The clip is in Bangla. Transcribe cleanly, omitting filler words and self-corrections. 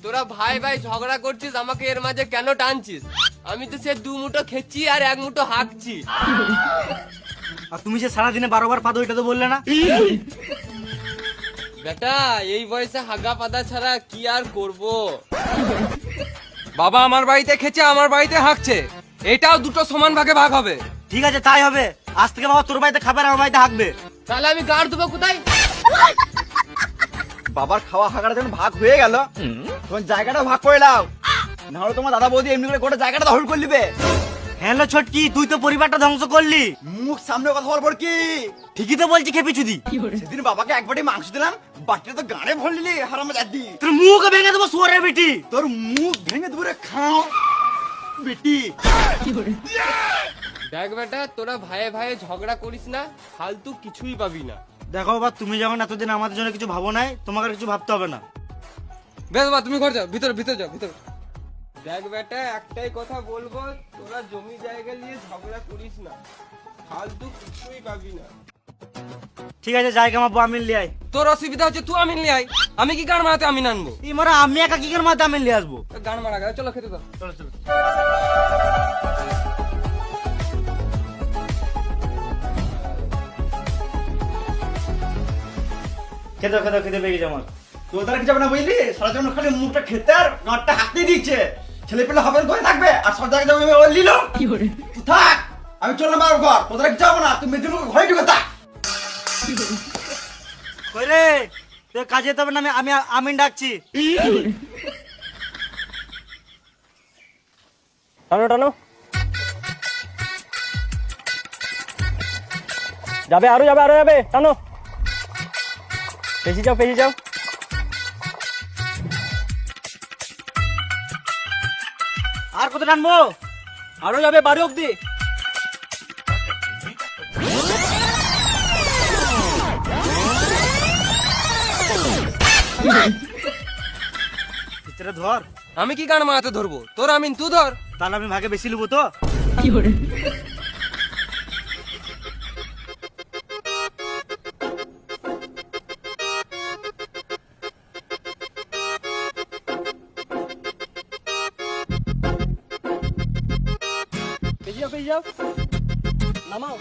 তোরা ভাই ভাই ঝগড়া করছিস, আমাকে এর মাঝে কেন টানছিস? আমি তো সে 2 মুঠো খেচ্ছি আর 1 মুঠো হাঁকছি। আর তুমি যে সারাদিনে 12 বার পাদো এটা তো বললে না? বেটা এই বয়সে হাগা পাদা ছাড়া কি আর করব? বাবা আমার বাড়িতে খেছে, আমার বাড়িতে হাঁকছে, এটাও দুটো সমান ভাগে ভাগ হবে। ঠিক আছে তাই হবে। আজ থেকে বাবা তোর বাড়িতে খাবে আর আমার বাড়িতে হাঁকবে। তাহলে আমি গাড় দেবো কোথায়? বাবার খাওয়া হাগাটা যখন ভাগ হয়ে গেল তখন জায়গাটা ভাগ করে নাও, নাহলে তোমার দাদা বৌদি এমনি করে গোটা জায়গাটা দখল করে নিবে। হ্যালো ছটকি, তুই তো পরিবারটা ধ্বংস করলি। মুখ সামনে কথা বলবো কি? ঠিকই তো বলছি খেপি চুদি। সেদিন বাবাকে এক বাটি মাংস দিলাম, বাটিটা তো গাড়ে ভরে নিলি হারামে দাদি। তোর মুখ ভেঙে দেবো শুয়োরের বেটি। তোর মুখ ভেঙে দূরে খাও বেটি। দেখ বেটা, তোরা ভাইয়ে ভাইয়ে ঝগড়া করিস না, ফালতু কিছুই পাবি না। দেখো বাবা, তুমি যখন এতদিন আমাদের জন্য কিছু ভাবো নাই, তোমাকে আর কিছু ভাবতে হবে না। বেশ বাবা তুমি ঘর যাও, ভিতরে ভিতরে যাও, ভিতরে। দেখ বেটা, একটাই কথা বলবো, তোরা জমি জায়গা নিয়ে ঝগড়া করিস না, ফালতু কিছুই পাবি না। ঠিক আছে যাই কামাবো, আমি লিয়ে আই। তোর অসুবিধা হচ্ছে তুই আমিন নিয়ে আয়, আমি কি গান মারাতে আমিন আনবো? এই মারা আমি একা কি করে মাথা আমি লিয়ে আসবো? গান মারা গেল, চলো খেতে দাও। চলো চলো। খেতে খেতে খেতে বেরিয়ে যাবো। তোর দ্বারা কি যাবে না বুঝলি? সারা জীবন খালি মুখটা খেতে আর নটটা হাতে দিচ্ছে। ছেলে পেলে হবে করে থাকবে আর সব জায়গায় যাবে ওই লিলো তুই থাক, আমি চললাম আর ঘর। তোর দ্বারা যাবো না, তুই মেয়েদের মুখে ঘরে ঢুকে থাক। কই রে, তুই কাজে যেতে হবে না? আমি আমিন ডাকছি। টানো টানো, যাবে আরো যাবে আরো যাবে, টানো, পেছি যাও পেছি যাও। আর কত টানবো? আরো যাবে 12 অব্দি। ভিতরে ধর। আমি কি গান মারাতে ধরবো? তোর আমিন তুই ধর। তাহলে আমি ভাগে বেশি লুবো তো। পেছি যাও পেছি যাও, নামাও।